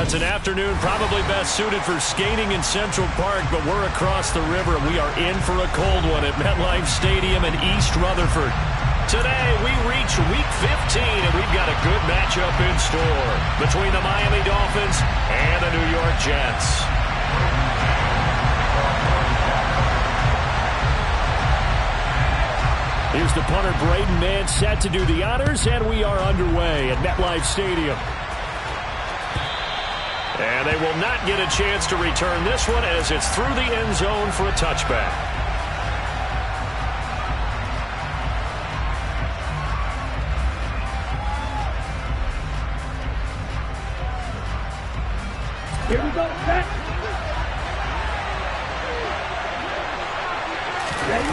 That's an afternoon probably best suited for skating in Central Park, but we're across the river. We are in for a cold one at MetLife Stadium in East Rutherford. Today, we reach Week 15, and we've got a good matchup in store between the Miami Dolphins and the New York Jets. Here's the punter, Braden Mann, set to do the honors, and we are underway at MetLife Stadium. And they will not get a chance to return this one as it's through the end zone for a touchback. Here we go, set. Ready?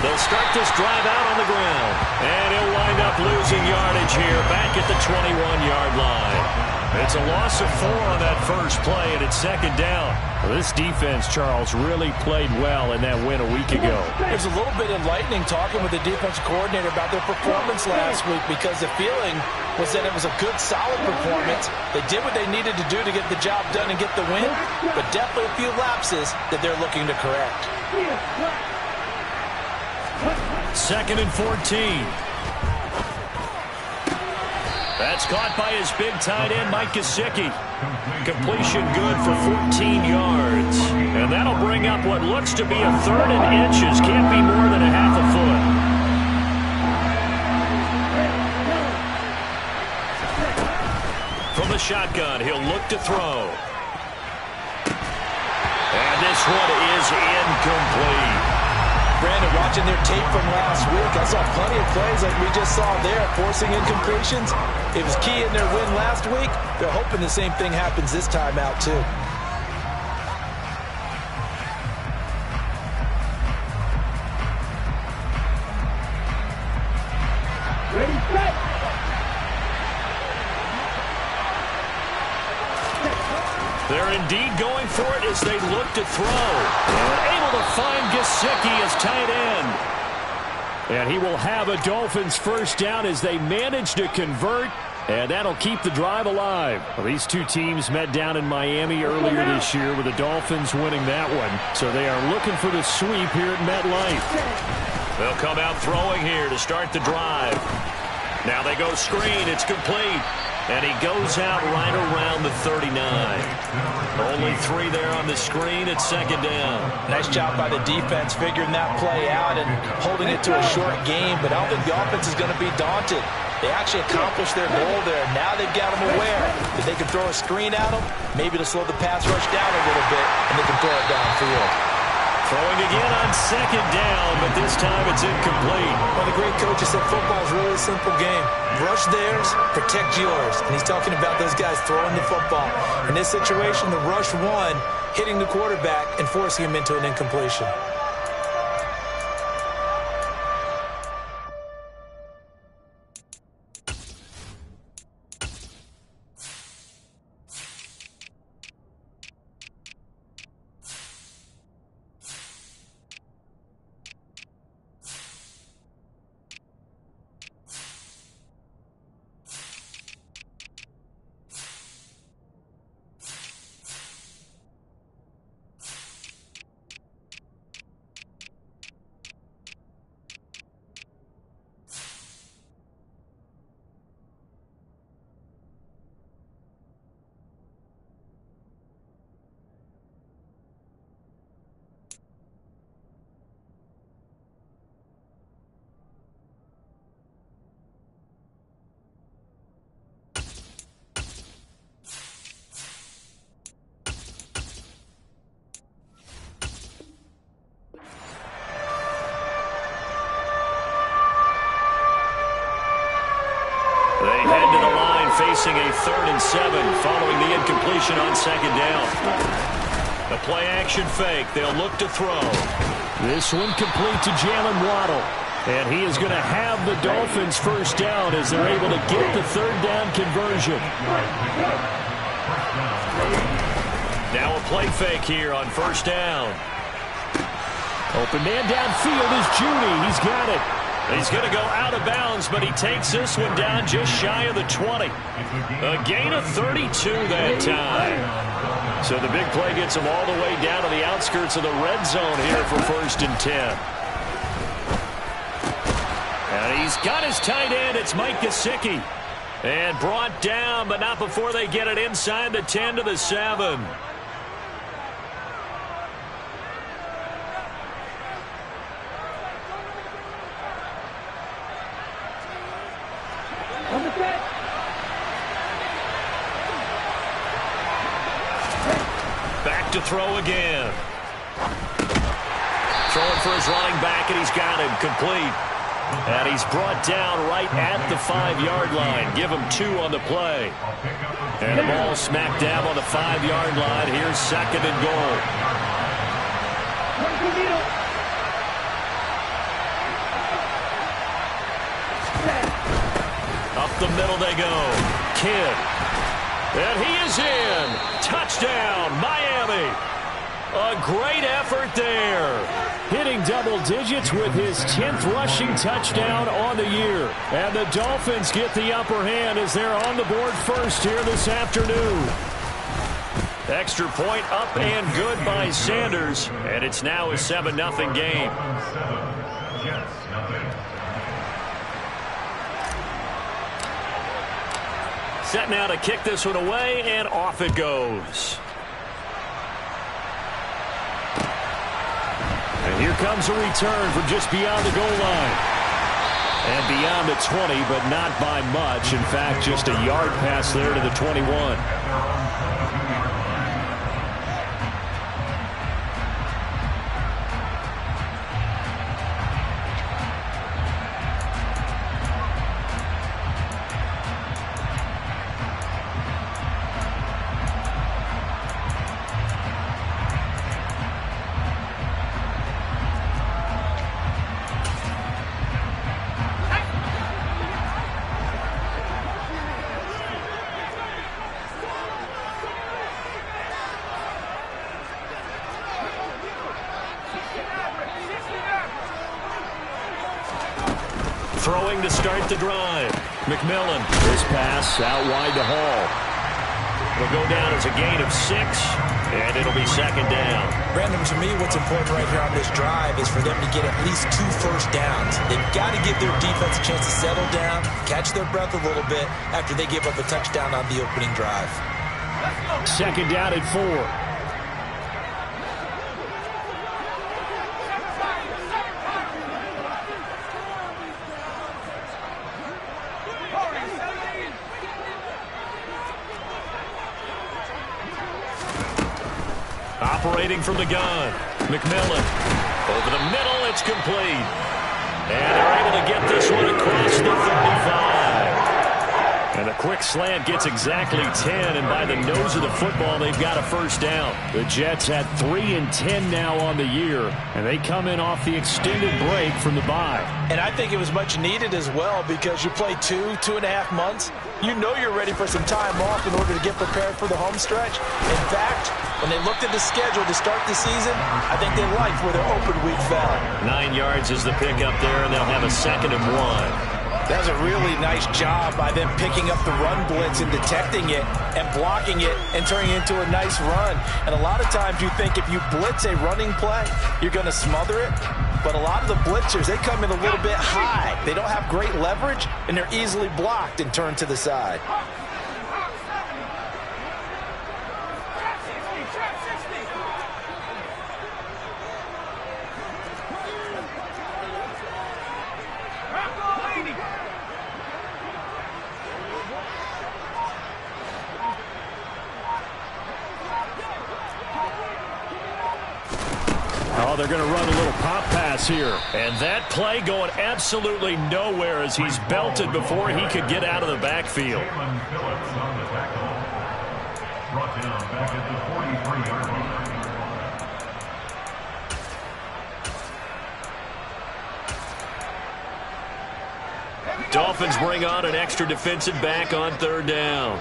They'll start this drive out on the ground. And he'll wind up losing yardage here back at the 21-yard line. It's a loss of 4 on that first play, and it's second down. Well, this defense, Charles, really played well in that win a week ago. There's a little bit enlightening talking with the defensive coordinator about their performance last week because the feeling was that it was a good, solid performance. They did what they needed to do to get the job done and get the win, but definitely a few lapses that they're looking to correct. Second and 14. That's caught by his big tight end, Mike Gesicki. Completion good for 14 yards. And that'll bring up what looks to be a third and inches. Can't be more than a half a foot. From the shotgun, he'll look to throw. And this one is incomplete. Brandon, watching their tape from last week, I saw plenty of plays like we just saw there, forcing incompletions. It was key in their win last week. They're hoping the same thing happens this time out, too. Ready, set. They're indeed going for it as they look to throw. And able to find Gesicki as tight end. And he will have a Dolphins first down as they manage to convert. And that'll keep the drive alive. Well, these two teams met down in Miami earlier this year with the Dolphins winning that one. So they are looking for the sweep here at MetLife. They'll come out throwing here to start the drive. Now they go screen. It's complete. And he goes out right around the 39. Only 3 there on the screen at second down. Nice job by the defense figuring that play out and holding it to a short game. But I don't think the offense is going to be daunted. They actually accomplished their goal there. Now they've got them aware that they can throw a screen at them, maybe to slow the pass rush down a little bit, and they can throw it downfield. Throwing again on second down, but this time it's incomplete. One of the great coaches said football is really a simple game. Rush theirs, protect yours. And he's talking about those guys throwing the football. In this situation, the rush one, hitting the quarterback and forcing him into an incompletion. They head to the line facing a 3rd and 7 following the incompletion on second down. The play action fake. They'll look to throw. This one complete to Jalen Waddle. And he is going to have the Dolphins first down as they're able to get the 3rd down conversion. Now a play fake here on first down. Open man downfield is Judy. He's got it. He's going to go out of bounds, but he takes this one down just shy of the 20. A gain of 32 that time. So the big play gets him all the way down to the outskirts of the red zone here for 1st and 10. And he's got his tight end. It's Mike Gesicki. And brought down, but not before they get it inside the 10 to the 7. Back to throw again. Throwing for his running back, and he's got him complete. And he's brought down right at the 5-yard line. Give him 2 on the play. And the ball smack dab on the 5-yard line. Here's 2nd and goal. Up the middle they go. Kidd. And he is in. Touchdown, Miami. A great effort there. Hitting double digits with his 10th rushing touchdown on the year. And the Dolphins get the upper hand as they're on the board first here this afternoon. Extra point up and good by Sanders. And it's now a 7-0 game. Set now to kick this one away, and off it goes. And here comes a return from just beyond the goal line. And beyond the 20, but not by much. In fact, just a yard pass there to the 21. Throwing to start the drive. McMillan. This pass out wide to Hall. It'll go down as a gain of 6, and it'll be 2nd down. Brandon, to me, what's important right here on this drive is for them to get at least 2 first downs. They've got to give their defense a chance to settle down, catch their breath a little bit after they give up a touchdown on the opening drive. 2nd down at 4. Operating from the gun, McMillan. Over the middle, it's complete. And they're able to get this one across the 35. And a quick slant gets exactly 10, and by the nose of the football, they've got a first down. The Jets had 3 and 10 now on the year, and they come in off the extended break from the bye. And I think it was much needed as well, because you play 2.5 months. You know you're ready for some time off in order to get prepared for the home stretch. In fact, when they looked at the schedule to start the season, I think they liked where their open week fell. 9 yards is the pickup there, and they'll have a 2nd and 1. That was a really nice job by them picking up the run blitz and detecting it and blocking it and turning it into a nice run. And a lot of times you think if you blitz a running play, you're going to smother it. But a lot of the blitzers, they come in a little bit high. They don't have great leverage, and they're easily blocked and turned to the side. They're going to run a little pop pass here. And that play going absolutely nowhere as he's belted before he could get out of the backfield. Dolphins bring on an extra defensive back on 3rd down.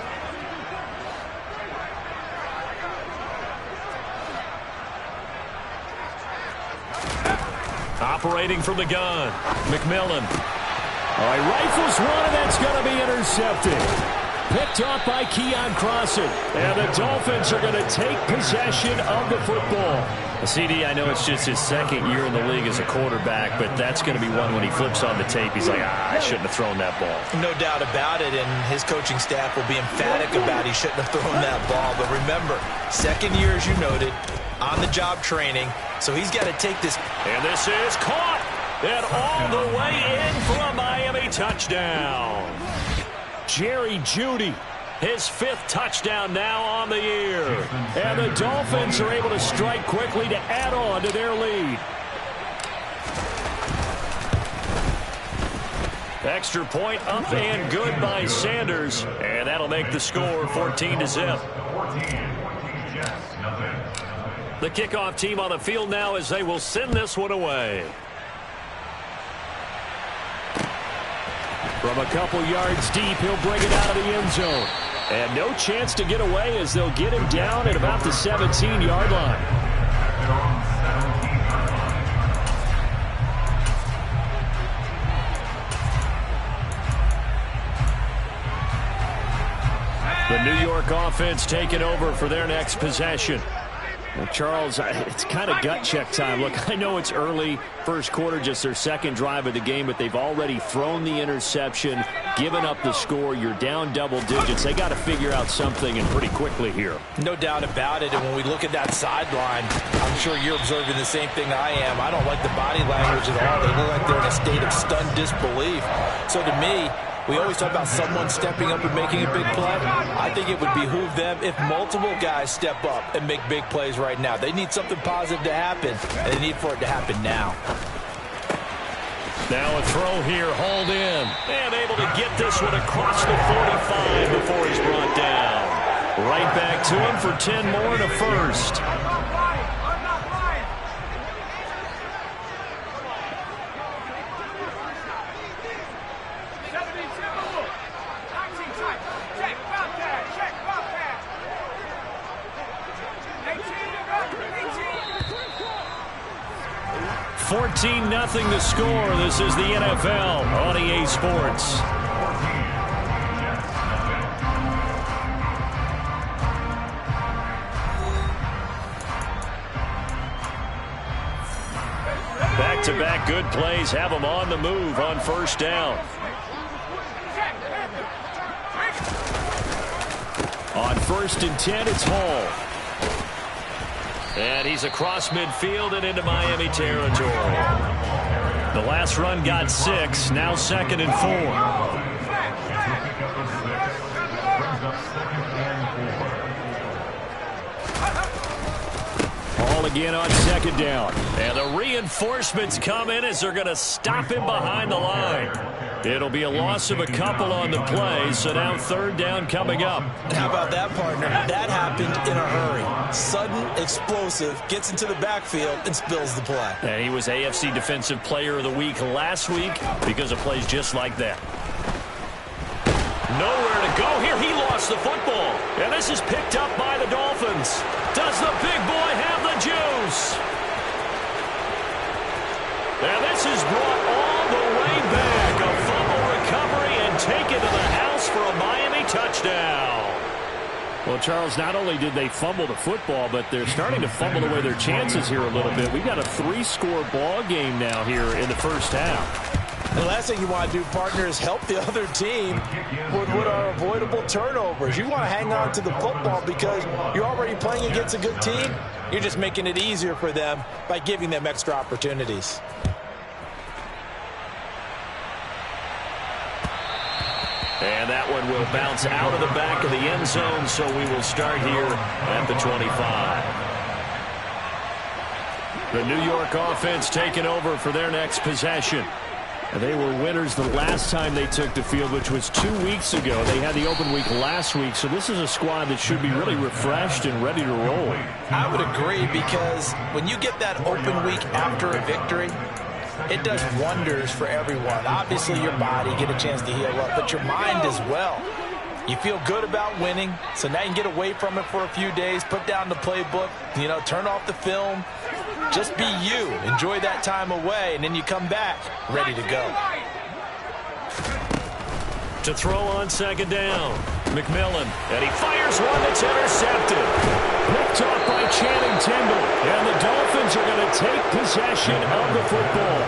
Operating from the gun, McMillan. Oh, he rifles one, and that's going to be intercepted. Picked off by Keon Crossen. And the Dolphins are going to take possession of the football. CD, I know it's just his second year in the league as a quarterback, but that's going to be one when he flips on the tape. He's like, I shouldn't have thrown that ball. No doubt about it, and his coaching staff will be emphatic about he shouldn't have thrown that ball. But remember, second year, as you noted, on-the-job training, so he's got to take this. And this is caught, and all the way in for a Miami touchdown. Jerry Jeudy, his 5th touchdown now on the year. And the Dolphins are able to strike quickly to add on to their lead. Extra point up and good by Sanders. And that'll make the score 14-0. The kickoff team on the field now as they will send this one away. From a couple yards deep, he'll bring it out of the end zone. And no chance to get away as they'll get him down at about the 17-yard line. The New York offense taking over for their next possession. Well, Charles, it's kind of gut check time. Look, I know it's early, first quarter, just their second drive of the game, but they've already thrown the interception, given up the score. You're down double digits. They got to figure out something, and pretty quickly here. No doubt about it, and when we look at that sideline, I'm sure you're observing the same thing I am. I don't like the body language at all. They look like they're in a state of stunned disbelief. So to me, we always talk about someone stepping up and making a big play. I think it would behoove them if multiple guys step up and make big plays right now. They need something positive to happen, and they need for it to happen now. Now a throw here, hauled in, and able to get this one across the 45 before he's brought down. Right back to him for 10 more and a first. Nothing to score. This is the NFL on EA Sports. Back-to-back good plays have them on the move on first down. On 1st and 10, it's Hall. And he's across midfield and into Miami territory. The last run got 6, now 2nd and 4. Hall again on 2nd down. And the reinforcements come in as they're going to stop him behind the line. It'll be a loss of a couple on the play, so now 3rd down coming up. How about that, partner? That happened in a hurry. Sudden, explosive, gets into the backfield, and spills the play. And he was AFC Defensive Player of the Week last week because of plays just like that. Nowhere to go here. He lost the football. And this is picked up by the Dolphins. Does the big boy have the juice? And this is brought all the way back. A fumble recovery and taken to the house for a Miami touchdown. Well, Charles, not only did they fumble the football, but they're starting to fumble away their chances here a little bit. We've got a 3-score ball game now here in the first half. The last thing you want to do, partner, is help the other team with what are avoidable turnovers. You want to hang on to the football because you're already playing against a good team. You're just making it easier for them by giving them extra opportunities. And that one will bounce out of the back of the end zone, so we will start here at the 25. The New York offense taking over for their next possession. They were winners the last time they took the field, which was 2 weeks ago. They had the open week last week, so this is a squad that should be really refreshed and ready to roll. I would agree, because when you get that open week after a victory, it does wonders for everyone. Obviously, your body get a chance to heal up, but your mind as well. You feel good about winning, so now you can get away from it for a few days, put down the playbook, turn off the film, Just be you. Enjoy that time away, and then you come back ready to go. To throw on second down, McMillan, and he fires one that's intercepted. Picked off by Channing Tindall, and the Dolphins are going to take possession of the football.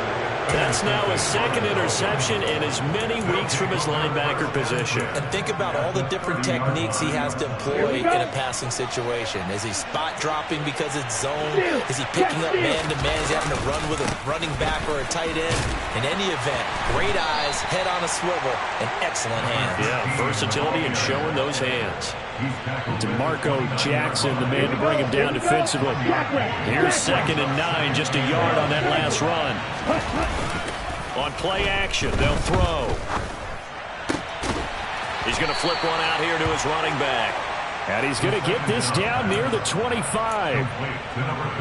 That's now his second interception in as many weeks from his linebacker position. And think about all the different techniques he has to employ in a passing situation. Is he spot dropping because it's zone? Is he picking up man-to-man? Is he having to run with a running back or a tight end? In any event, great eyes, head on a swivel, and excellent hands. Yeah, versatility and showing those hands. DeMarco Jackson, the man to bring him down defensively. Here's 2nd and 9, just a yard on that last run. On play action, they'll throw. He's going to flip one out here to his running back. And he's going to get this down near the 25.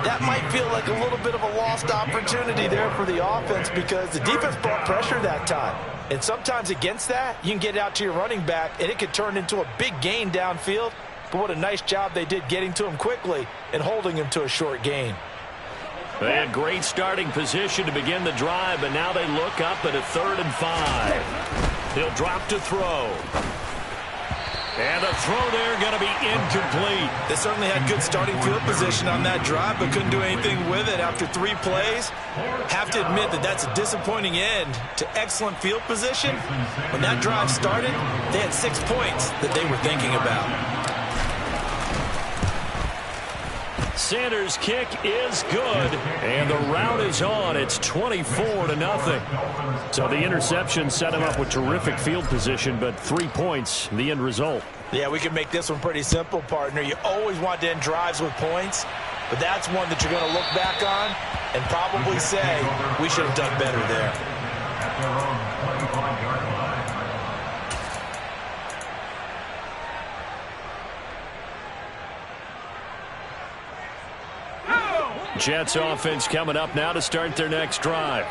That might feel like a little bit of a lost opportunity there for the offense because the defense brought pressure that time. And sometimes against that, you can get out to your running back, and it could turn into a big gain downfield. But what a nice job they did getting to him quickly and holding him to a short gain. They had great starting position to begin the drive, but now they look up at a 3rd and 5. He'll drop to throw. And the throw there going to be incomplete. They certainly had good starting field position on that drive, but couldn't do anything with it after 3 plays. Have to admit that that's a disappointing end to excellent field position. When that drive started, they had 6 points that they were thinking about. Sanders' kick is good, and the route is on. It's 24-0. So the interception set him up with terrific field position, but 3 points, the end result. Yeah, we can make this one pretty simple, partner. You always want to end drives with points, but that's one that you're going to look back on and probably say, we should have done better there. Jets offense coming up now to start their next drive.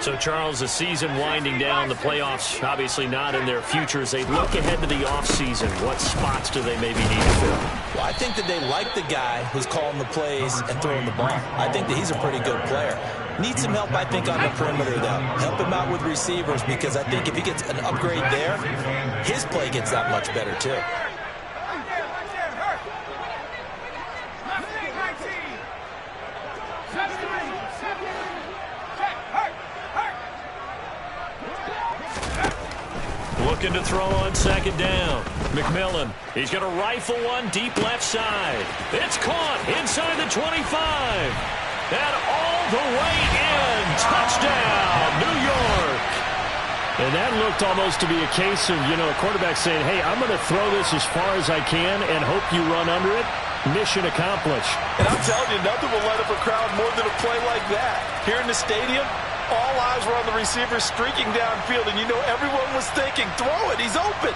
So, Charles, the season winding down, the playoffs obviously not in their future. As they look ahead to the offseason, what spots do they maybe need to fill? Well, I think that they like the guy who's calling the plays and throwing the ball. I think that he's a pretty good player. Needs some help, I think, on the perimeter, though. Help him out with receivers, because I think if he gets an upgrade there, his play gets that much better, too. Looking to throw on second down. McMillan, he's going to rifle one deep left side. It's caught inside the 25. And all the way in. Touchdown, New York. And that looked almost to be a case of, a quarterback saying, hey, I'm going to throw this as far as I can and hope you run under it. Mission accomplished. And I'm telling you, nothing will light up a crowd more than a play like that. Here in the stadium, all eyes were on the receiver streaking downfield, and everyone was thinking, throw it, he's open.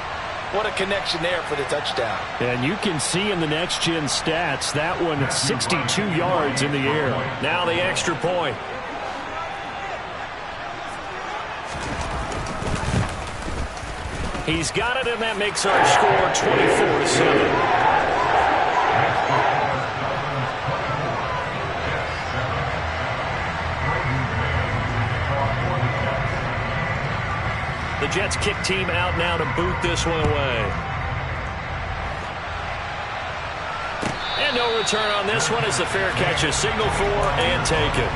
What a connection there for the touchdown. And you can see in the next-gen stats, that one 62 yards in the air. Now the extra point. He's got it, and that makes our score 24-7. The Jets kick team out now to boot this one away. And no return on this one as the fair catch is signaled for and taken.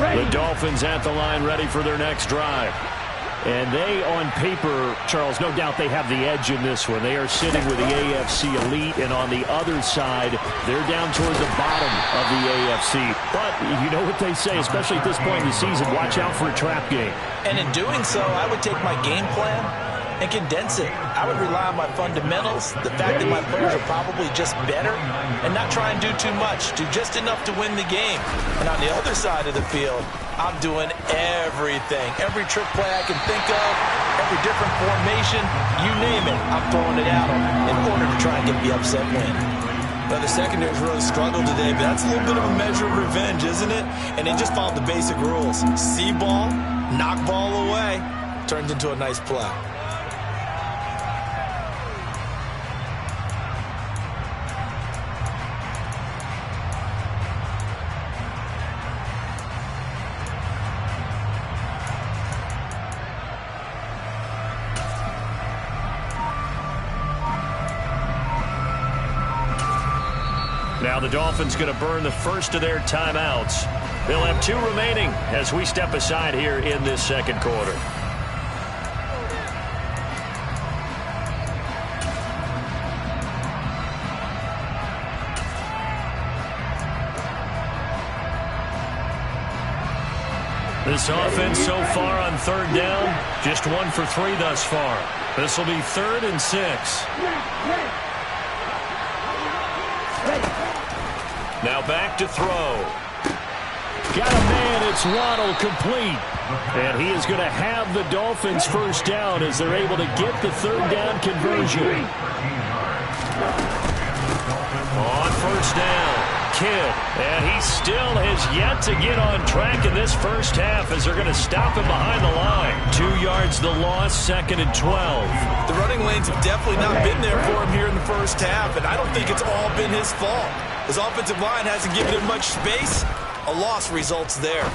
The Dolphins at the line ready for their next drive. And they, on paper, Charles, no doubt they have the edge in this one. They are sitting with the AFC elite, and on the other side, they're down toward the bottom of the AFC. But you know what they say, especially at this point in the season, watch out for a trap game. And in doing so, I would take my game plan and condense it. I would rely on my fundamentals, the fact that my players are probably just better, and not try and do too much, do just enough to win the game. And on the other side of the field, I'm doing everything. Every trick play I can think of, every different formation, you name it, I'm throwing it at them in order to try and get the upset win. Well, the secondary's really struggled today, but that's a little bit of a measure of revenge, isn't it? And they just followed the basic rules. See ball, knock ball away, turns into a nice play. Now the Dolphins going to burn the first of their timeouts. They'll have 2 remaining as we step aside here in this second quarter. This offense so far on 3rd down, just 1 for 3 thus far. This will be 3rd and 6. Now back to throw. Got a man, it's Waddle, complete. And he is going to have the Dolphins first down as they're able to get the 3rd down conversion. On first down, Kidd. And he still has yet to get on track in this first half as they're going to stop him behind the line. 2 yards the loss, 2nd and 12. The running lanes have definitely not been there for him here in the first half, and I don't think it's all been his fault. His offensive line hasn't given him much space. A loss results there.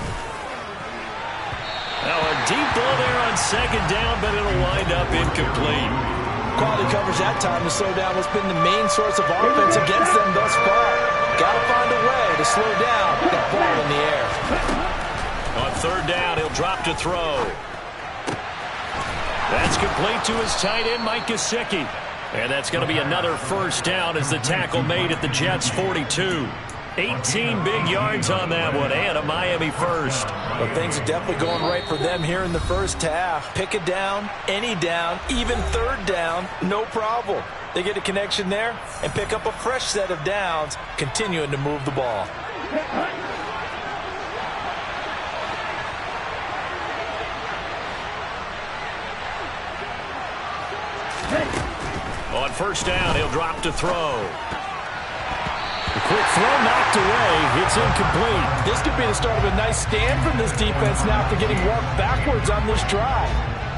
Now a deep ball there on 2nd down, but it'll wind up incomplete. Quality coverage that time to slow down what's been the main source of offense against them thus far. Got to find a way to slow down that ball in the air. On 3rd down, he'll drop to throw. That's complete to his tight end, Mike Gesicki. And that's going to be another first down as the tackle made at the Jets' 42. 18 big yards on that one, and a Miami first. But things are definitely going right for them here in the first half. Pick it down, any down, even 3rd down, no problem. They get a connection there and pick up a fresh set of downs, continuing to move the ball. On first down, he'll drop to throw. The quick throw knocked away. It's incomplete. This could be the start of a nice stand from this defense now after getting walked backwards on this drive.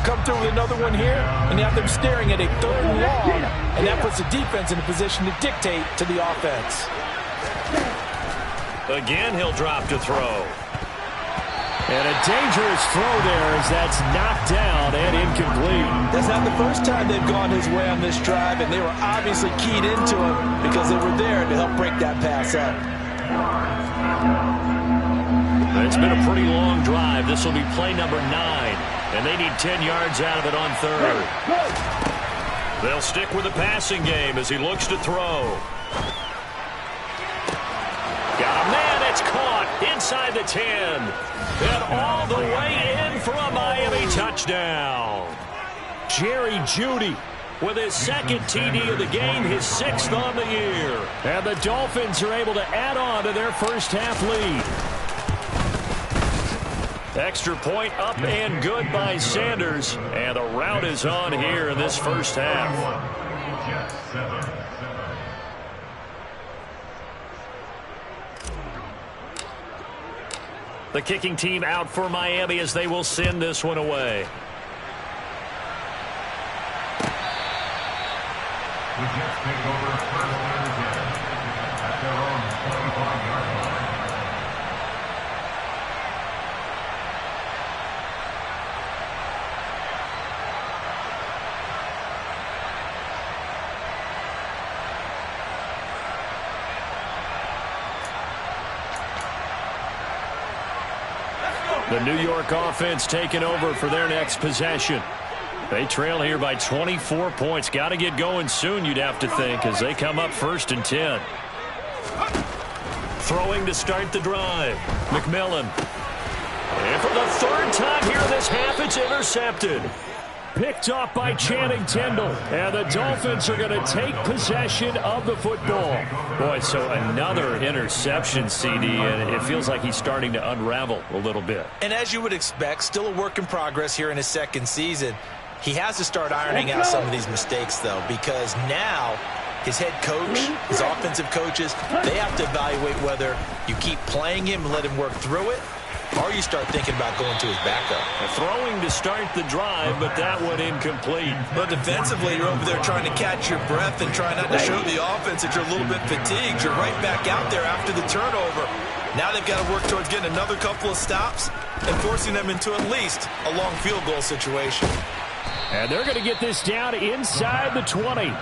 Come through with another one here, and you have them staring at a 3rd and long, and that puts the defense in a position to dictate to the offense. Again, he'll drop to throw. And a dangerous throw there as that's knocked down and incomplete. That's not the first time they've gone his way on this drive, and they were obviously keyed into him because they were there to help break that pass up. It's been a pretty long drive. This will be play number 9, and they need 10 yards out of it on 3rd. They'll stick with the passing game as he looks to throw. Got a man, it's caught inside the 10. And all the way in for a Miami touchdown. Jerry Jeudy with his 2nd TD of the game, his 6th on the year. And the Dolphins are able to add on to their first half lead. Extra point up and good by Sanders. And the rout is on here in this first half. The kicking team out for Miami as they will send this one away. The Jets take over first and 10 at their own 25-yard line. The New York offense taking over for their next possession. They trail here by 24 points. Got to get going soon, you'd have to think, as they come up 1st and 10. Throwing to start the drive. McMillan. And for the 3rd time here in this half, it's intercepted. Picked off by Channing Tindall. And the Dolphins are going to take possession of the football. Boy, so another interception, CD, and it feels like he's starting to unravel a little bit. And as you would expect, still a work in progress here in his 2nd season. He has to start ironing out some of these mistakes, though, because now his head coach, his offensive coaches, they have to evaluate whether you keep playing him and let him work through it, or you start thinking about going to his backup. Throwing to start the drive, but that one incomplete. But defensively, you're over there trying to catch your breath and try not to show the offense that you're a little bit fatigued. You're right back out there after the turnover. Now they've got to work towards getting another couple of stops and forcing them into at least a long field goal situation. And they're going to get this down inside the 20.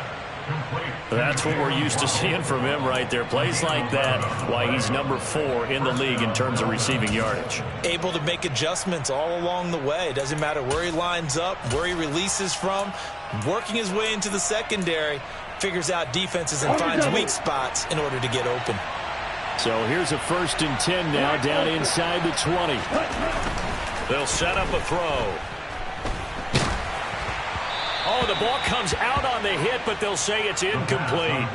That's what we're used to seeing from him right there. Plays like that, why he's number 4 in the league in terms of receiving yardage. Able to make adjustments all along the way. Doesn't matter where he lines up, where he releases from, working his way into the secondary, figures out defenses and finds weak spots in order to get open. So here's a 1st and 10 now, down inside the 20. They'll set up a throw. Oh, the ball comes out on the hit, but they'll say it's incomplete.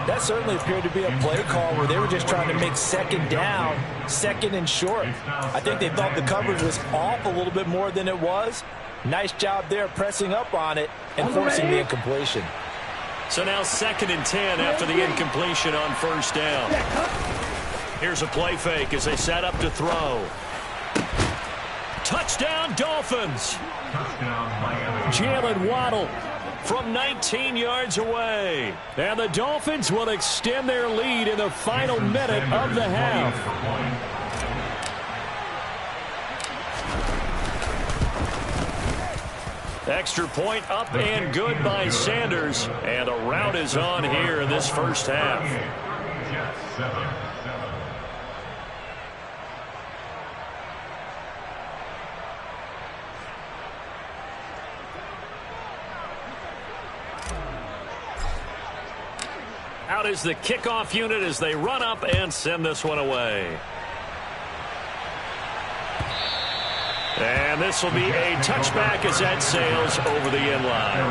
That certainly appeared to be a play call where they were just trying to make 2nd down, 2nd and short. I think they thought the coverage was off a little bit more than it was. Nice job there pressing up on it and forcing the incompletion. So now 2nd and 10 after the incompletion on 1st down. Here's a play fake as they set up to throw. Touchdown, Dolphins. Jalen Waddle from 19 yards away. And the Dolphins will extend their lead in the final minute of the half. Extra point up and good by Sanders. And a rout is on here in this first half. Out is the kickoff unit as they run up and send this one away. And this will be a touchback as that sails over the end line.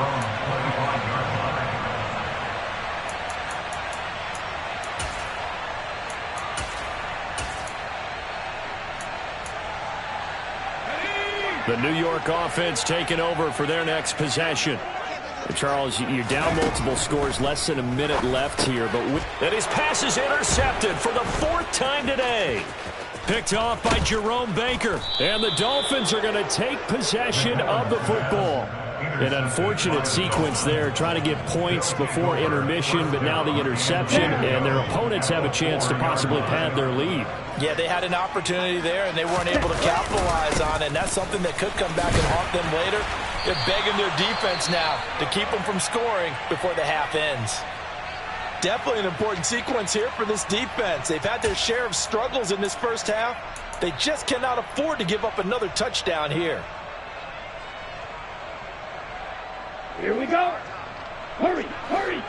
The New York offense taking over for their next possession. Charles, you're down multiple scores, less than a minute left here. And his pass is intercepted for the 4th time today. Picked off by Jerome Baker. And the Dolphins are going to take possession of the football. An unfortunate sequence there, trying to get points before intermission, but now the interception, and their opponents have a chance to possibly pad their lead. Yeah, they had an opportunity there, and they weren't able to capitalize on it, and that's something that could come back and haunt them later. They're begging their defense now to keep them from scoring before the half ends. Definitely an important sequence here for this defense. They've had their share of struggles in this first half. They just cannot afford to give up another touchdown here. Here we go. Hurry, hurry.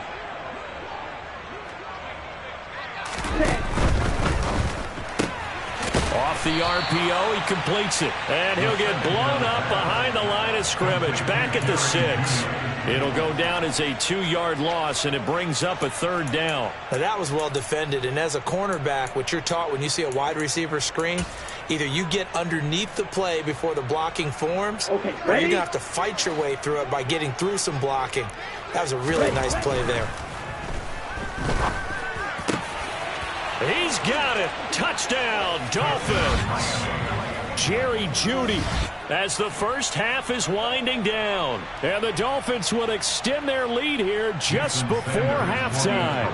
Off the RPO, he completes it. And he'll get blown up behind the line of scrimmage. Back at the 6. It'll go down as a 2-yard loss, and it brings up a 3rd down. Now that was well defended, and as a cornerback, what you're taught when you see a wide receiver screen, either you get underneath the play before the blocking forms, or you're going to have to fight your way through it by getting through some blocking. That was a really nice play there. He's got it. Touchdown, Dolphins. Jerry Jeudy as the first half is winding down. And the Dolphins will extend their lead here just before halftime.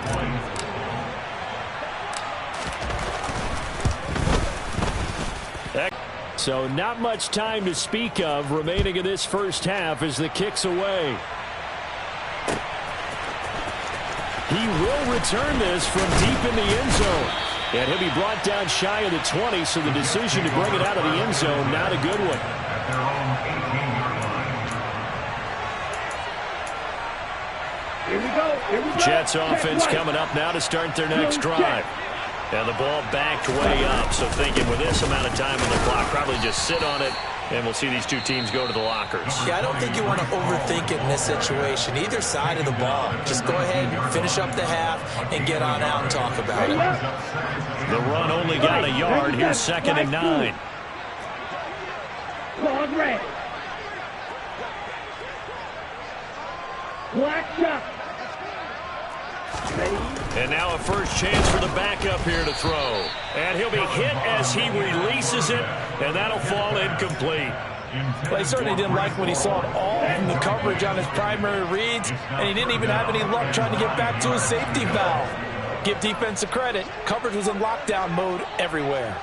So not much time to speak of remaining in this first half as the kick's away. He will return this from deep in the end zone. And he'll be brought down shy of the 20, so the decision to bring it out of the end zone, not a good one. Here we go. Here we go. Jets offense coming up now to start their next drive. And the ball backed way up, so thinking with this amount of time on the clock, probably just sit on it, and we'll see these two teams go to the lockers. Yeah, I don't think you want to overthink it in this situation. Either side of the ball. Just go ahead and finish up the half and get on out and talk about it. The run only got a yard. Here's 2nd and 9. Long red. Black shot. And now a first chance for the backup here to throw. And he'll be hit as he releases it, and that'll fall incomplete. Well, he certainly didn't like what he saw at all from the coverage on his primary reads, and he didn't even have any luck trying to get back to his safety valve. Give defense a credit. Coverage was in lockdown mode everywhere.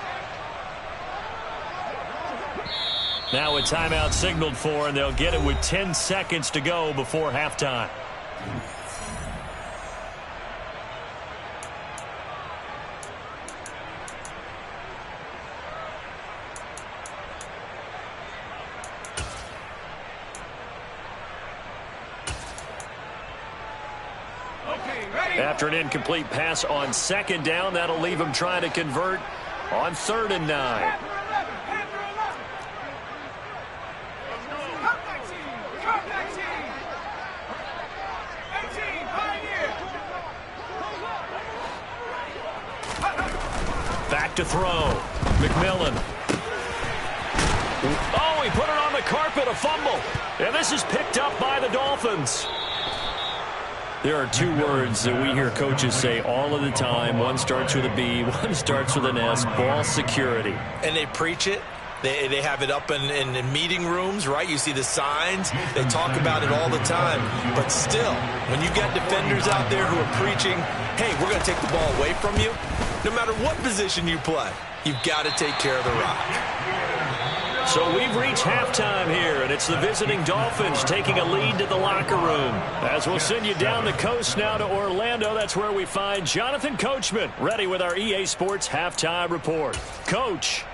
Now a timeout signaled for, and they'll get it with 10 seconds to go before halftime. After an incomplete pass on second down, that'll leave him trying to convert on 3rd and 9. Back to throw. McMillan. Oh, he put it on the carpet, a fumble. And this is picked up by the Dolphins. There are 2 words that we hear coaches say all of the time. One starts with a B, one starts with an S, ball security. And they preach it. They have it up in meeting rooms, right? You see the signs. They talk about it all the time. But still, when you got defenders out there who are preaching, hey, we're going to take the ball away from you, no matter what position you play, you've got to take care of the rock. So we've reached halftime here, and it's the visiting Dolphins taking a lead to the locker room. As we'll send you down the coast now to Orlando, that's where we find Jonathan Coachman, ready with our EA Sports Halftime Report. Coach.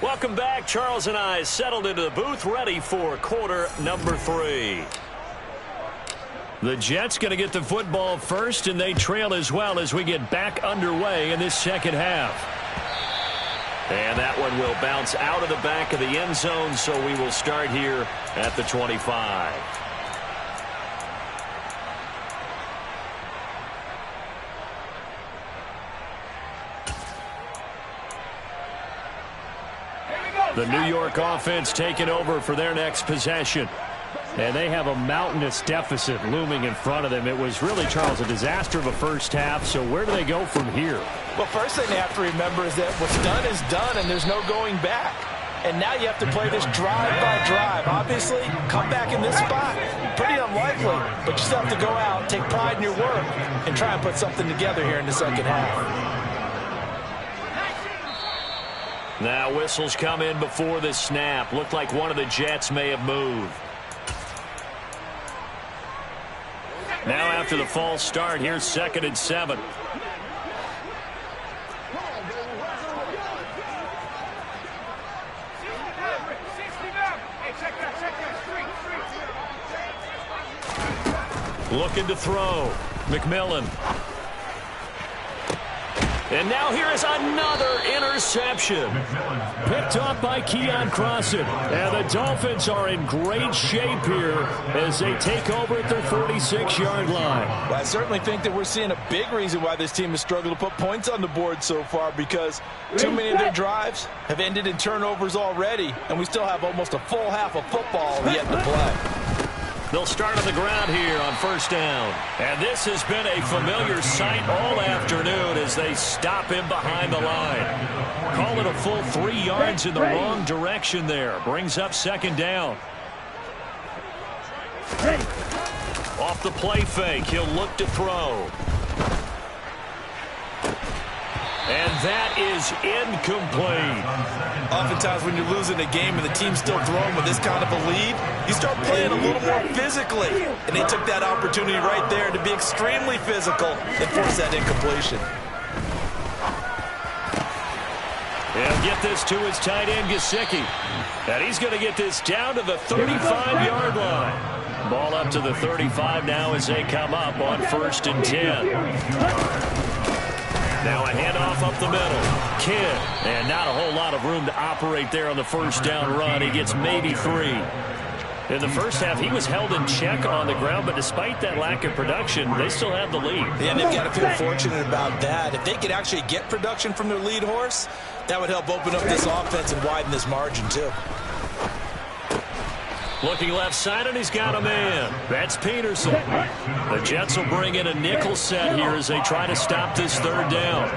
Welcome back. Charles and I settled into the booth, ready for quarter number 3. The Jets going to get the football first, and they trail as well as we get back underway in this second half. And that one will bounce out of the back of the end zone, so we will start here at the 25. The New York offense taking over for their next possession. And they have a mountainous deficit looming in front of them. It was really, Charles, a disaster of a first half. So where do they go from here? Well, first thing they have to remember is that what's done is done, and there's no going back. And now you have to play this drive by drive. Obviously, come back in this spot, pretty unlikely. But you still have to go out, take pride in your work, and try and put something together here in the second half. Now whistles come in before the snap. Looked like one of the Jets may have moved. Now after the false start, here's 2nd and 7. Looking to throw. McMillan. And now here is another interception. Picked off by Keion Crossen. And the Dolphins are in great shape here as they take over at their 46-yard line. Well, I certainly think that we're seeing a big reason why this team has struggled to put points on the board so far, because too many of their drives have ended in turnovers already, and we still have almost a full half of football yet to play. They'll start on the ground here on 1st down. And this has been a familiar sight all afternoon as they stop him behind the line. Call it a full 3 yards in the wrong direction there. Brings up 2nd down. Off the play fake, he'll look to throw. And that is incomplete. Oftentimes when you're losing a game and the team's still throwing with this kind of a lead, you start playing a little more physically. And they took that opportunity right there to be extremely physical and force that incompletion. He'll get this to his tight end, Gesicki. And he's going to get this down to the 35-yard line. Ball up to the 35 now as they come up on 1st and 10. Now a handoff up the middle. Kidd. And not a whole lot of room to operate there on the 1st down run. He gets maybe 3. In the first half, he was held in check on the ground, but despite that lack of production, they still have the lead. Yeah, and they've got to feel fortunate about that. If they could actually get production from their lead horse, that would help open up this offense and widen this margin, too. Looking left side, and he's got a man. That's Peterson. The Jets will bring in a nickel set here as they try to stop this 3rd down.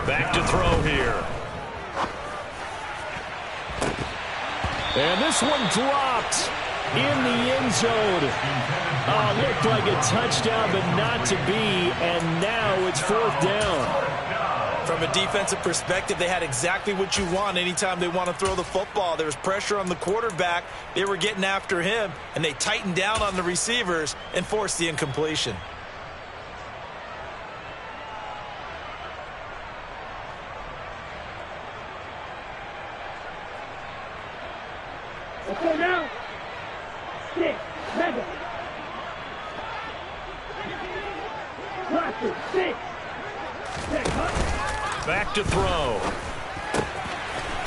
Back to throw here. And this one dropped in the end zone. Looked like a touchdown, but not to be. And now it's 4th down. From a defensive perspective, they had exactly what you want anytime they want to throw the football. There was pressure on the quarterback. They were getting after him, and they tightened down on the receivers and forced the incompletion. Okay, now. 6. Back to throw.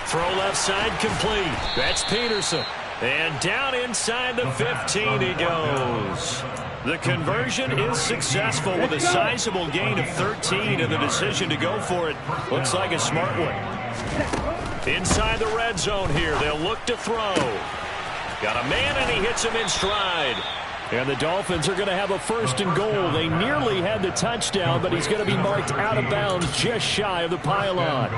Throw left side complete. That's Peterson. And down inside the 15 he goes. The conversion is successful with a sizable gain of 13, and the decision to go for it looks like a smart one. Inside the red zone here, they'll look to throw. Got a man, and he hits him in stride. And the Dolphins are going to have a 1st and goal. They nearly had the touchdown, but he's going to be marked out of bounds just shy of the pylon.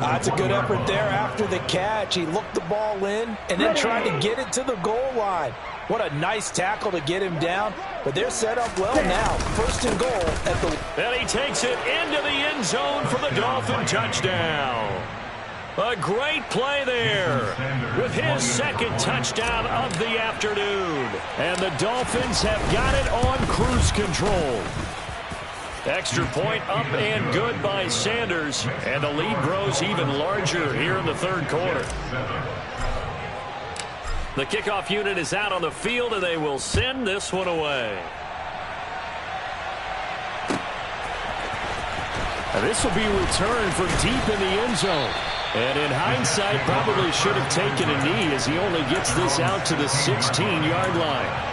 That's a good effort there after the catch. He looked the ball in and then tried to get it to the goal line. What a nice tackle to get him down. But they're set up well now. 1st and goal at the... And he takes it into the end zone for the Dolphin touchdown. A great play there with his 2nd touchdown of the afternoon. And the Dolphins have got it on cruise control. Extra point up and good by Sanders. And the lead grows even larger here in the 3rd quarter. The kickoff unit is out on the field, and they will send this one away. And this will be returned from deep in the end zone. And in hindsight, probably should have taken a knee as he only gets this out to the 16-yard line.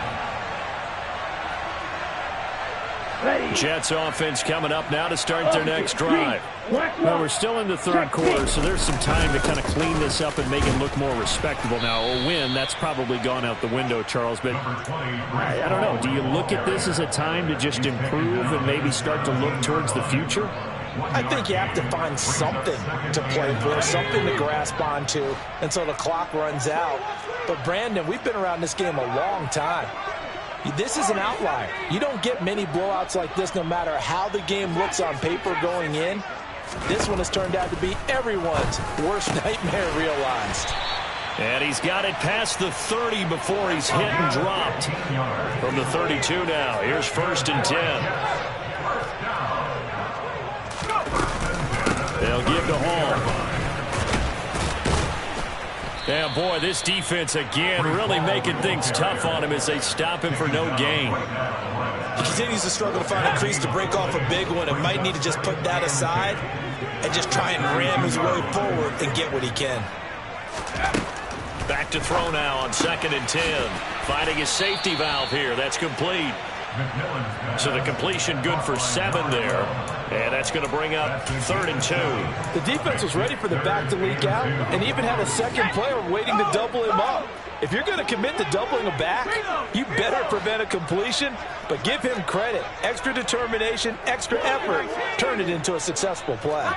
Jets offense coming up now to start their next drive. Well, we're still in the 3rd quarter, so there's some time to kind of clean this up and make it look more respectable. Now, a win, that's probably gone out the window, Charles, but I don't know. Do you look at this as a time to just improve and maybe start to look towards the future? I think you have to find something to play for, something to grasp onto until the clock runs out. But, Brandon, we've been around this game a long time. This is an outlier. You don't get many blowouts like this no matter how the game looks on paper going in. This one has turned out to be everyone's worst nightmare realized. And he's got it past the 30 before he's hit and dropped. From the 32 now, here's 1st and 10. They'll give to Hall. Yeah, boy, this defense again really making things tough on him as they stop him for no gain. He continues to struggle to find a crease to break off a big one and might need to just put that aside and just try and ram his way forward and get what he can. Back to throw now on 2nd and 10. Finding his safety valve here. That's complete. So the completion good for 7 there. And that's going to bring up 3rd and 2. The defense was ready for the back to leak out and even had a 2nd player waiting to double him up. If you're going to commit to doubling a back, you better prevent a completion, but give him credit. Extra determination, extra effort, turn it into a successful play.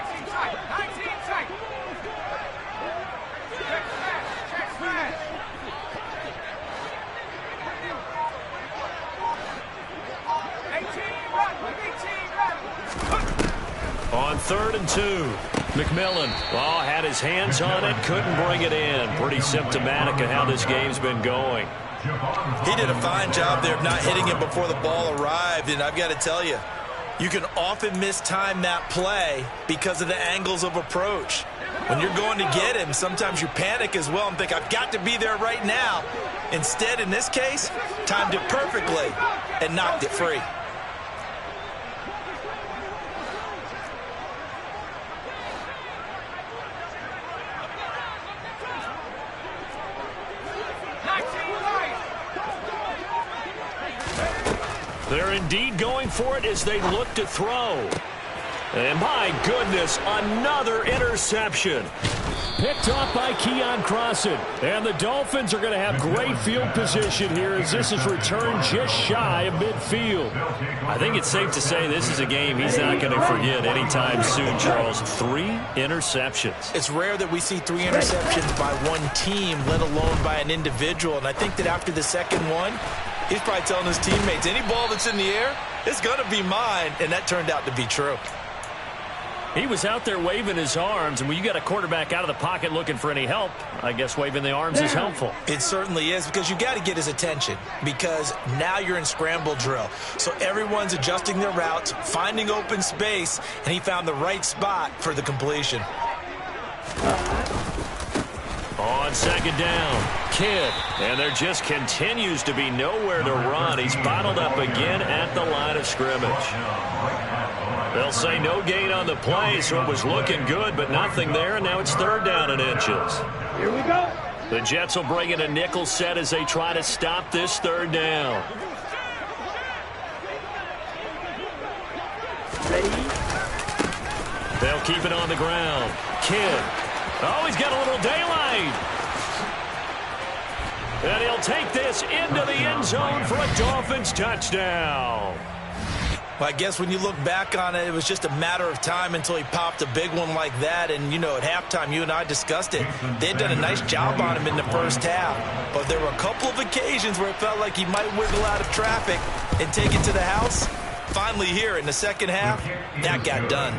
On 3rd and 2, McMillan, had his hands on it, couldn't bring it in. Pretty symptomatic of how this game's been going. He did a fine job there of not hitting him before the ball arrived, and I've got to tell you, you can often mistime that play because of the angles of approach. When you're going to get him, sometimes you panic as well and think, I've got to be there right now. Instead, in this case, timed it perfectly and knocked it free. They're indeed going for it as they look to throw. And my goodness, another interception. Picked off by Keon Crossan. And the Dolphins are going to have great field position here as this is returned just shy of midfield. I think it's safe to say this is a game he's not going to forget anytime soon, Charles. 3 interceptions. It's rare that we see 3 interceptions by one team, let alone by an individual. And I think that after the 2nd one, he's probably telling his teammates, any ball that's in the air, it's going to be mine. And that turned out to be true. He was out there waving his arms, and when you got a quarterback out of the pocket looking for any help, I guess waving the arms is helpful. It certainly is, because you got to get his attention, because now you're in scramble drill. So everyone's adjusting their routes, finding open space, and he found the right spot for the completion. On 2nd down, Kidd, and there just continues to be nowhere to run. He's bottled up again at the line of scrimmage. They'll say no gain on the play, so it was looking good, but nothing there, and now it's 3rd down and inches. Here we go. The Jets will bring in a nickel set as they try to stop this 3rd down. Ready? They'll keep it on the ground. Kidd. Oh, he's got a little daylight. And he'll take this into the end zone for a Dolphins touchdown. Well, I guess when you look back on it, it was just a matter of time until he popped a big one like that. And, you know, at halftime, you and I discussed it. They'd done a nice job on him in the first half. But there were a couple of occasions where it felt like he might wiggle out of traffic and take it to the house. Finally here in the second half, that got done.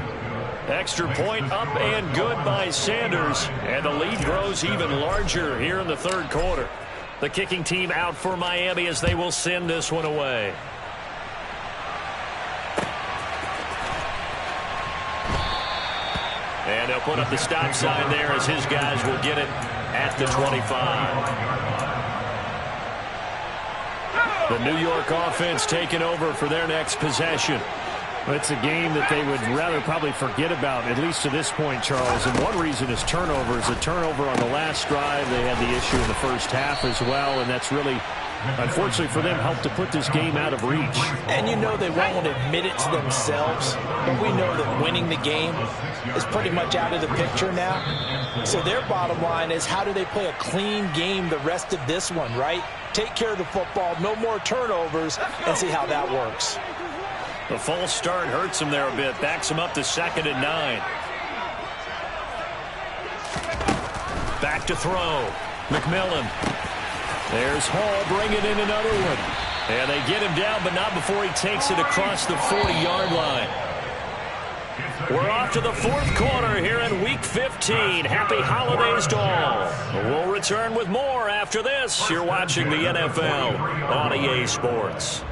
Extra point up and good by Sanders. And the lead grows even larger here in the 3rd quarter. The kicking team out for Miami as they will send this one away. And they'll put up the stop sign there as his guys will get it at the 25. The New York offense taking over for their next possession. It's a game that they would rather probably forget about, at least to this point, Charles. And one reason is turnovers. A turnover on the last drive. They had the issue in the first half as well, and that's really, unfortunately for them, helped to put this game out of reach. And you know they won't admit it to themselves, but we know that winning the game is pretty much out of the picture now. So their bottom line is, how do they play a clean game the rest of this one, right? Take care of the football, no more turnovers, and see how that works. The false start hurts him there a bit. Backs him up to 2nd and 9. Back to throw. McMillan. There's Hall bringing in another one. And they get him down, but not before he takes it across the 40-yard line. We're off to the 4th quarter here in Week 15. Happy holidays to all. We'll return with more after this. You're watching the NFL on EA Sports.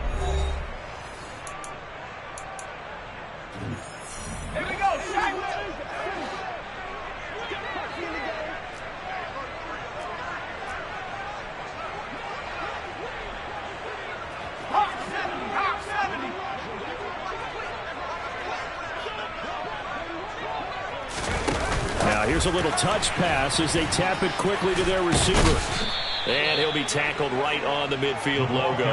Here's a little touch pass as they tap it quickly to their receiver. And he'll be tackled right on the midfield logo.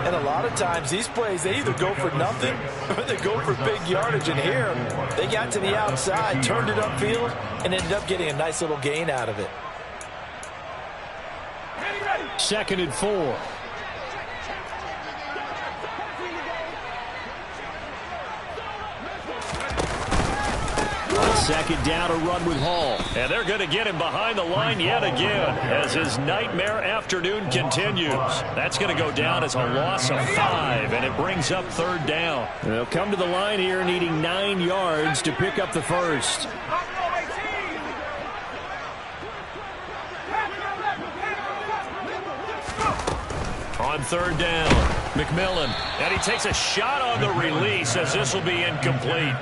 And a lot of times these plays, they either go for nothing or they go for big yardage. And here, they got to the outside, turned it upfield, and ended up getting a nice little gain out of it. 2nd and 4. Second down, a run with Hall. And they're going to get him behind the line yet again as his nightmare afternoon continues. That's going to go down as a loss of 5, and it brings up 3rd down. They'll come to the line here needing 9 yards to pick up the first. On 3rd down, McMillan. And he takes a shot on the release as this will be incomplete.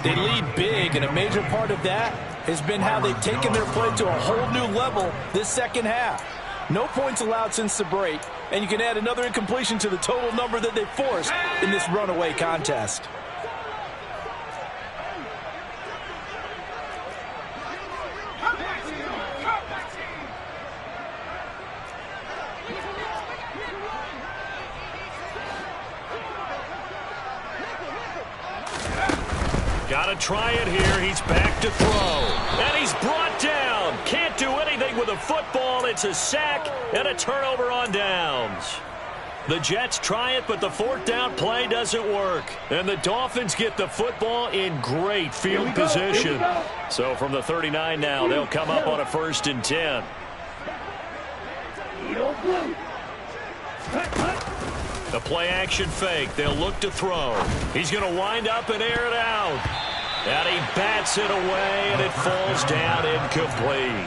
They lead big, and a major part of that has been how they've taken their play to a whole new level this second half. No points allowed since the break, and you can add another incompletion to the total number that they forced in this runaway contest. Got to try it here. He's back to throw. And he's brought down. Can't do anything with a football. It's a sack and a turnover on downs. The Jets try it, but the 4th down play doesn't work. And the Dolphins get the football in great field position. So from the 39 now, they'll come up on a 1st and 10. The play action fake. They'll look to throw. He's going to wind up and air it out. And he bats it away, and it falls down incomplete.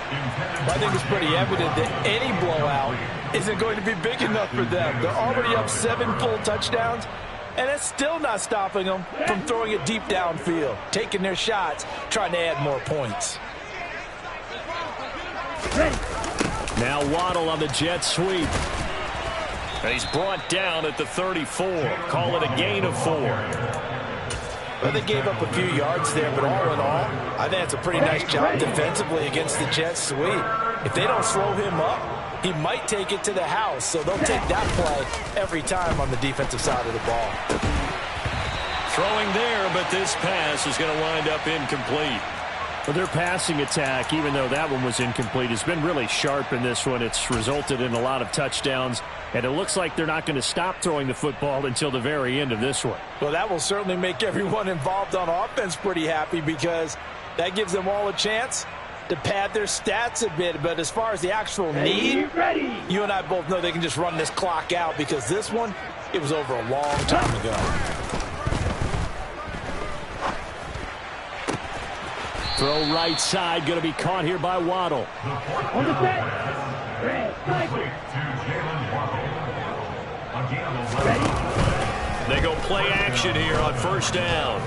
I think it's pretty evident that any blowout isn't going to be big enough for them. They're already up 7 full touchdowns, and it's still not stopping them from throwing it deep downfield, taking their shots, trying to add more points. Now Waddle on the jet sweep. And he's brought down at the 34. Call it a gain of 4. Well, they gave up a few yards there, but all in all, I think it's a pretty nice job defensively against the Jets sweep. If they don't slow him up, he might take it to the house, so they'll take that play every time on the defensive side of the ball. Throwing there, but this pass is going to wind up incomplete. Well, their passing attack, even though that one was incomplete, has been really sharp in this one. It's resulted in a lot of touchdowns, and it looks like they're not going to stop throwing the football until the very end of this one. Well, that will certainly make everyone involved on offense pretty happy because that gives them all a chance to pad their stats a bit. But as far as the actual need, you and I both know they can just run this clock out because this one, it was over a long time ago. Throw right side, going to be caught here by Waddle. On the set. Red, They go play action here on first down.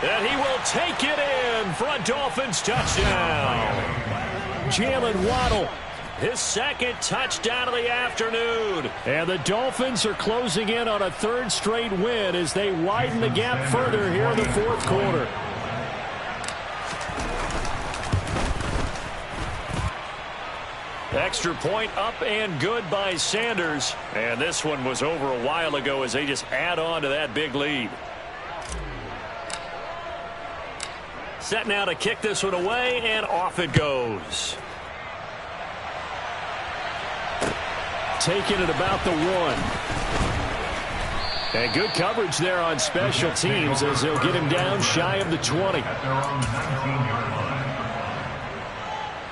And he will take it in for a Dolphins touchdown. Jalen Waddle, his second touchdown of the afternoon. And the Dolphins are closing in on a third straight win as they widen the gap further here in the fourth quarter. Extra point up and good by Sanders. And this one was over a while ago as they just add on to that big lead. Set now to kick this one away, and off it goes. Taking it about the 1. And good coverage there on special teams as they'll get him down shy of the 20.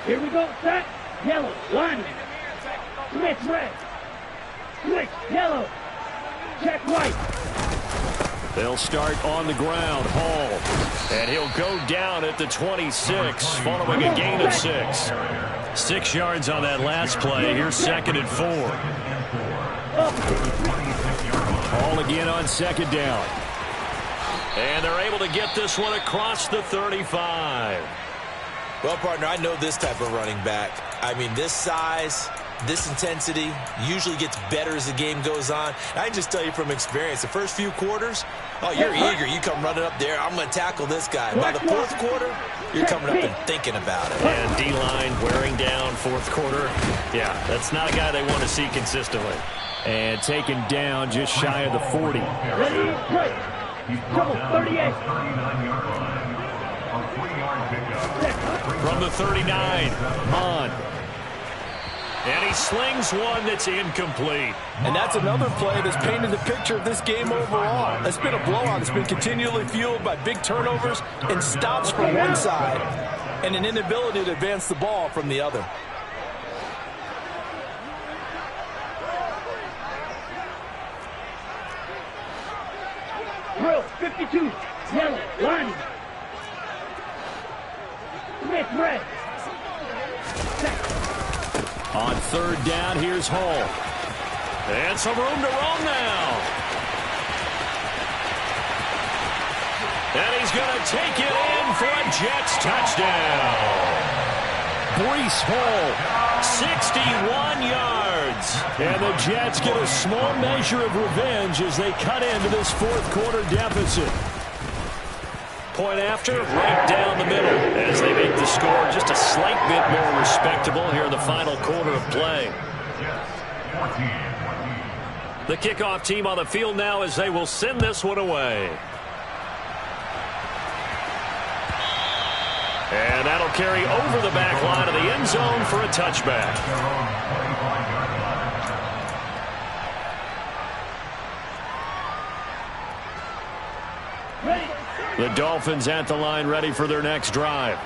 Here we go, set. Yellow, line. Switch red. Switch yellow. Check white. They'll start on the ground. Hall. And he'll go down at the 26 following a gain of 6. 6 yards on that last play. Here's 2nd and 4. Hall again on 2nd down. And they're able to get this one across the 35. Well, partner, I know this type of running back. I mean, this size, this intensity usually gets better as the game goes on. And I can just tell you from experience, the first few quarters, oh, you're eager. You come running up there, I'm going to tackle this guy. By the fourth quarter, you're coming up and thinking about it. And D-line wearing down fourth quarter. Yeah, that's not a guy they want to see consistently. And taken down just shy of the 40. Ready, break. Double 38. From the 39, Mond. And he slings one that's incomplete. And that's another play that's painted the picture of this game overall. It's been a blowout. It's been continually fueled by big turnovers and stops from one side and an inability to advance the ball from the other. Drill 52. Yellow, line. Switch red. On 3rd down, here's Hall. And some room to roam now. And he's going to take it in for a Jets touchdown. Breece Hall, 61 yards. and the Jets get a small measure of revenge as they cut into this fourth quarter deficit. Point after, right down the middle as they make the score just a slight bit more respectable here in the final quarter of play. The kickoff team on the field now as they will send this one away. And that'll carry over the back line of the end zone for a touchback. The Dolphins at the line ready for their next drive.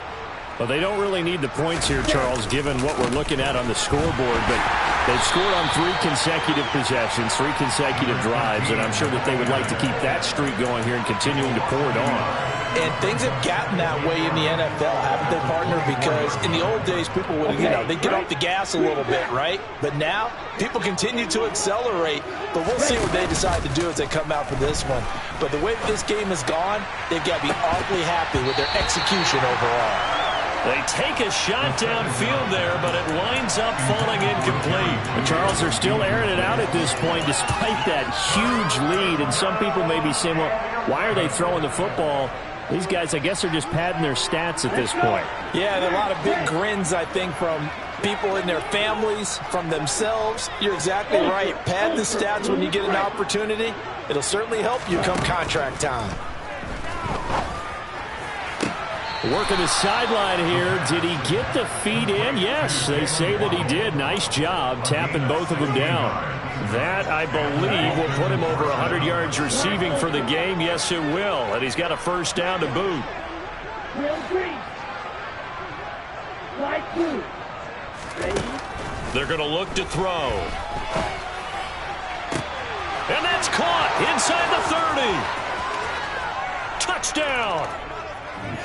Well, they don't really need the points here, Charles, given what we're looking at on the scoreboard, but they've scored on 3 consecutive possessions, 3 consecutive drives, and I'm sure that they would like to keep that streak going here and continuing to pour it on. And things have gotten that way in the NFL, haven't they, partner? Because in the old days, people would, they'd get off the gas a little bit, right? But now, people continue to accelerate. But we'll see what they decide to do as they come out for this one. But the way that this game has gone, they've got to be awfully happy with their execution overall. They take a shot downfield there, but it winds up falling incomplete. The Charles are still airing it out at this point despite that huge lead. And some people may be saying, well, why are they throwing the football? These guys, I guess, are just padding their stats at this point. Yeah, there are a lot of big grins, I think, from people in their families, from themselves. You're exactly right. Pad the stats when you get an opportunity. It'll certainly help you come contract time. Working the sideline here. Did he get the feet in? Yes, they say that he did. Nice job tapping both of them down. That, I believe, will put him over 100 yards receiving for the game. Yes, it will. And he's got a first down to boot. Will Green. Slide 2. Ready? They're going to look to throw. And that's caught inside the 30. Touchdown.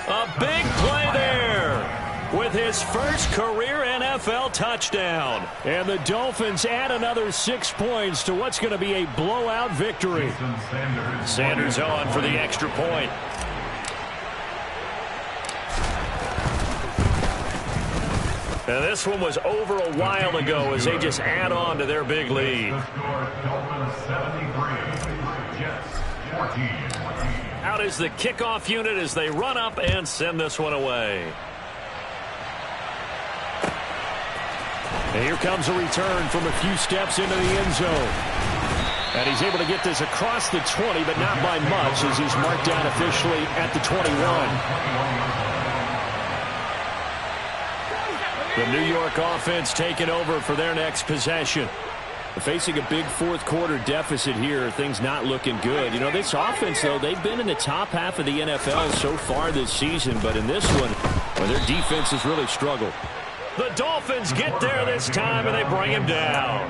A big play there with his first career NFL touchdown. And the Dolphins add another 6 points to what's going to be a blowout victory. Sanders on for the extra point. And this one was over a while ago as they just add on to their big lead. Out is the kickoff unit as they run up and send this one away. And here comes a return from a few steps into the end zone. And he's able to get this across the 20, but not by much as he's marked down officially at the 21. The New York offense taking over for their next possession. Facing a big fourth-quarter deficit here, things not looking good. You know, this offense, though, they've been in the top half of the NFL so far this season, but in this one, well, their defense has really struggled. The Dolphins get there this time, and they bring him down.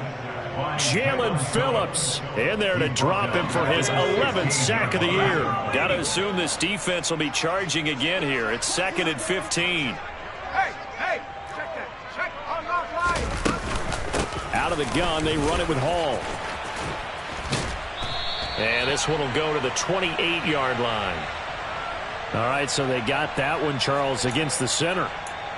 Jalen Phillips in there to drop him for his 11th sack of the year. Got to assume this defense will be charging again here. It's 2nd and 15. Out of the gun, they run it with Hall. And this one will go to the 28-yard line. All right, so they got that one, Charles, against the center.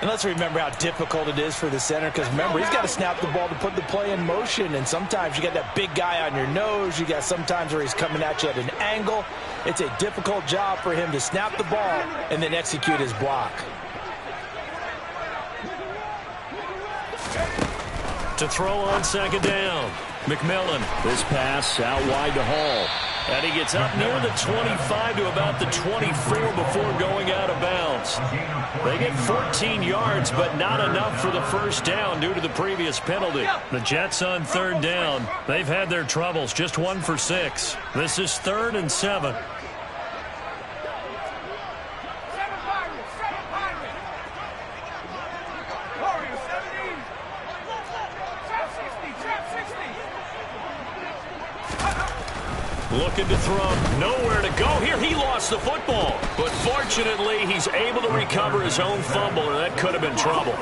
And let's remember how difficult it is for the center, because remember, he's got to snap the ball to put the play in motion, and sometimes you got that big guy on your nose. You got sometimes where he's coming at you at an angle. It's a difficult job for him to snap the ball and then execute his block. To throw on 2nd down. McMillan. This pass out wide to Hall. And he gets up near the 25 to about the 24 before going out of bounds. They get 14 yards, but not enough for the first down due to the previous penalty. The Jets on 3rd down. They've had their troubles, just 1 for 6. This is 3rd and 7. Looking to throw, nowhere to go here. He lost the football, but fortunately he's able to recover his own fumble, or that could have been trouble.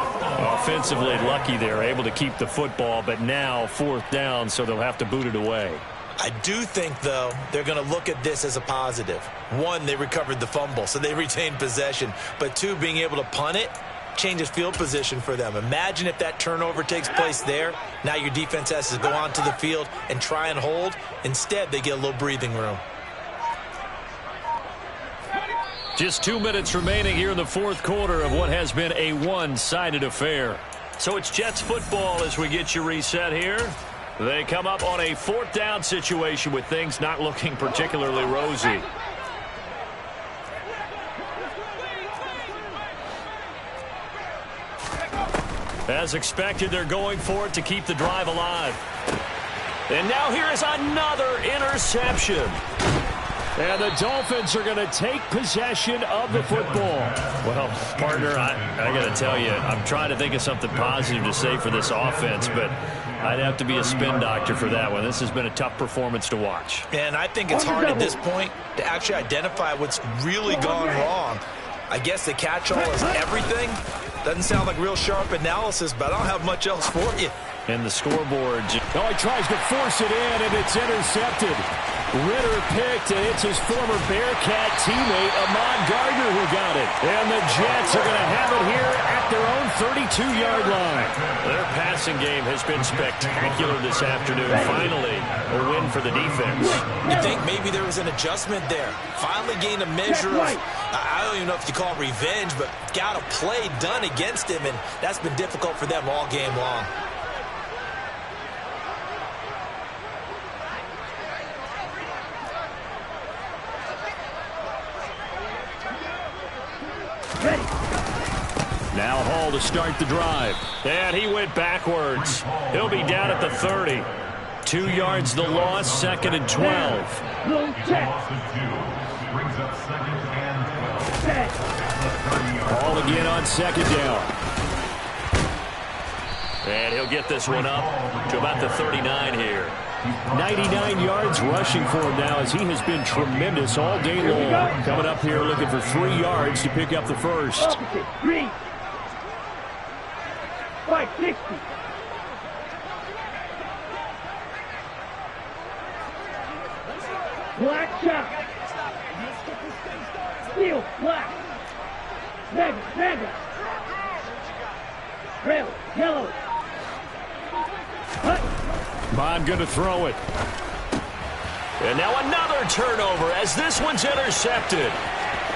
Offensively lucky there, able to keep the football, but now 4th down, so they'll have to boot it away. I do think, though, they're going to look at this as a positive. 1, they recovered the fumble, so they retained possession. But 2, being able to punt it changes field position for them. Imagine if that turnover takes place there. Now your defense has to go onto the field and try and hold. Instead, they get a little breathing room. Just 2 minutes remaining here in the 4th quarter of what has been a one-sided affair. So it's Jets football as we get you reset here. They come up on a 4th down situation with things not looking particularly rosy. As expected, they're going for it to keep the drive alive. And now here is another interception. And the Dolphins are going to take possession of the football. Well, partner, I got to tell you, I'm trying to think of something positive to say for this offense, but I'd have to be a spin doctor for that one. This has been a tough performance to watch. And I think it's hard at this point to actually identify what's really gone wrong. I guess the catch-all is everything. Doesn't sound like real sharp analysis, but I don't have much else for you. And the scoreboard. Oh, he tries to force it in, and it's intercepted. Ritter picked, and it's his former Bearcat teammate, Ahmad Gardner, who got it. And the Jets are going to have it here at their own 32-yard line. Their passing game has been spectacular this afternoon. Finally, a win for the defense. You think maybe there was an adjustment there. Finally gained a measure of, I don't even know if you call it revenge, but got a play done against him, and that's been difficult for them all game long. Now Hall to start the drive. And he went backwards. He'll be down at the 30. 2 yards the loss, 2nd and 12. Little check. Loss of 2. Brings up 2nd and 12. Hall again on 2nd down. And he'll get this one up to about the 39 here. 99 yards rushing for him now as he has been tremendous all day long. Coming up here looking for 3 yards to pick up the first. Opposite. Green. 560. Black shot. Steel. Black. Mega. Red. Yellow. Hut. Bond going to throw it. And now another turnover as this one's intercepted.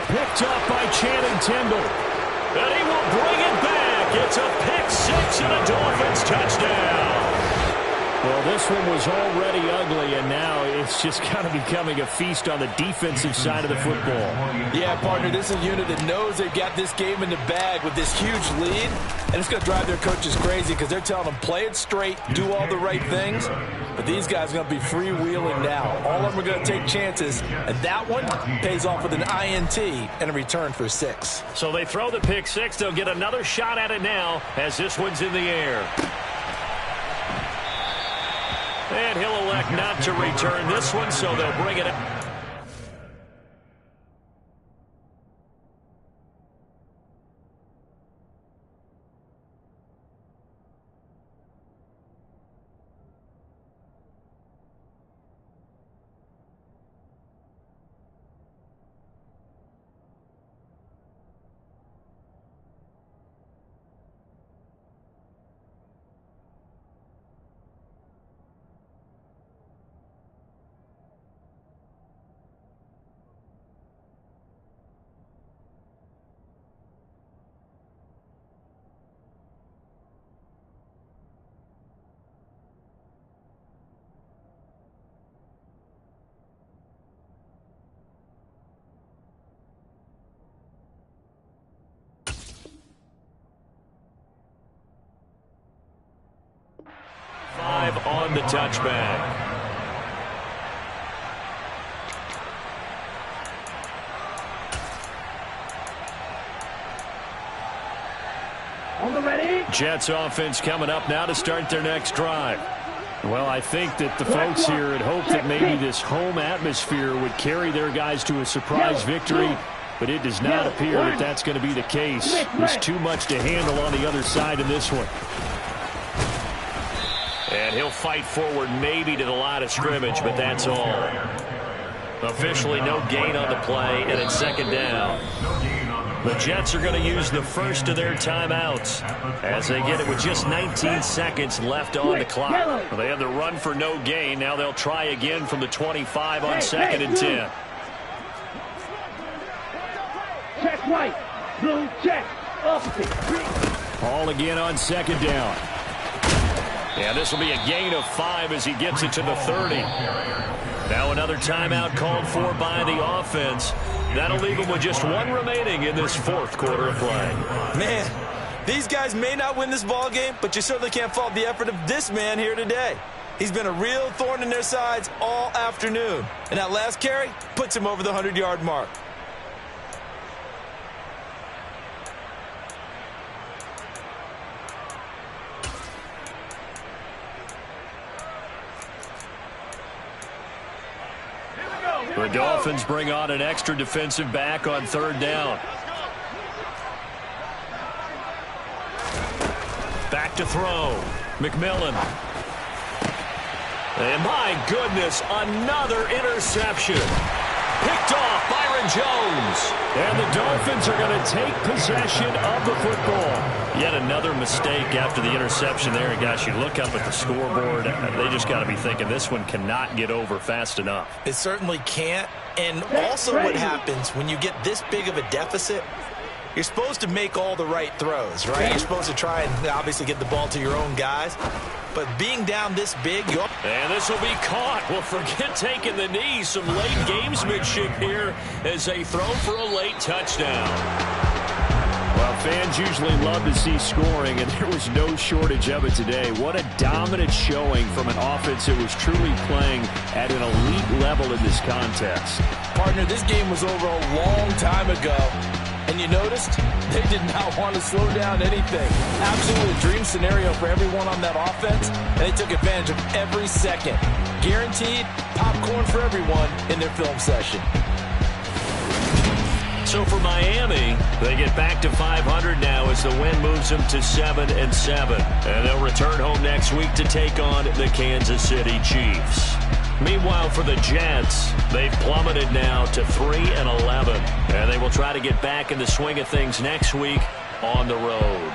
Picked up by Channing Tindall. And he will bring it back. It's a pick-6 and a Dolphins touchdown. Well, this one was already ugly, and now it's just kind of becoming a feast on the defensive side of the football. Yeah, partner, this is a unit that knows they've got this game in the bag with this huge lead, and it's going to drive their coaches crazy because they're telling them play it straight, do all the right things, but these guys are going to be freewheeling now. All of them are going to take chances, and that one pays off with an INT and a return for 6. So they throw the pick-6. They'll get another shot at it now as this one's in the air. And he'll elect not to return this one, so they'll bring it up. On the touchback. On the ready. Jets offense coming up now to start their next drive. Well, I think that the folks here had hoped that maybe this home atmosphere would carry their guys to a surprise victory, but it does not appear that that's going to be the case. There's too much to handle on the other side in this one. And he'll fight forward maybe to the line of scrimmage, but that's all. Officially no gain on the play, and it's 2nd down. The Jets are going to use the first of their timeouts as they get it with just 19 seconds left on the clock. Well, they had the run for no gain. Now they'll try again from the 25 on 2nd and 10. Check right. Blue check. Opposite. Green. All again on 2nd down. Yeah, this will be a gain of 5 as he gets it to the 30. Now another timeout called for by the offense. That'll leave him with just 1 remaining in this 4th quarter of play. Man, these guys may not win this ball game, but you certainly can't fault the effort of this man here today. He's been a real thorn in their sides all afternoon. And that last carry puts him over the 100-yard mark. The Dolphins bring on an extra defensive back on 3rd down. Back to throw. McMillan. And my goodness, another interception. Picked off Byron Jones. And the Dolphins are going to take possession of the football. Yet another mistake after the interception there. And gosh, you look up at the scoreboard, they just got to be thinking this one cannot get over fast enough. It certainly can't. And also what happens when you get this big of a deficit, you're supposed to make all the right throws, right? You're supposed to try and obviously get the ball to your own guys. But being down this big, and this will be caught. Well, forget taking the knee. Some late gamesmanship here as they throw for a late touchdown. Well, fans usually love to see scoring, and there was no shortage of it today. What a dominant showing from an offense that was truly playing at an elite level in this contest. Partner, this game was over a long time ago. And you noticed they did not want to slow down anything. Absolutely a dream scenario for everyone on that offense, and they took advantage of every second. Guaranteed popcorn for everyone in their film session. So for Miami, they get back to 500 now as the win moves them to 7-7. And they'll return home next week to take on the Kansas City Chiefs. Meanwhile, for the Jets, they've plummeted now to 3-11. And they will try to get back in the swing of things next week on the road.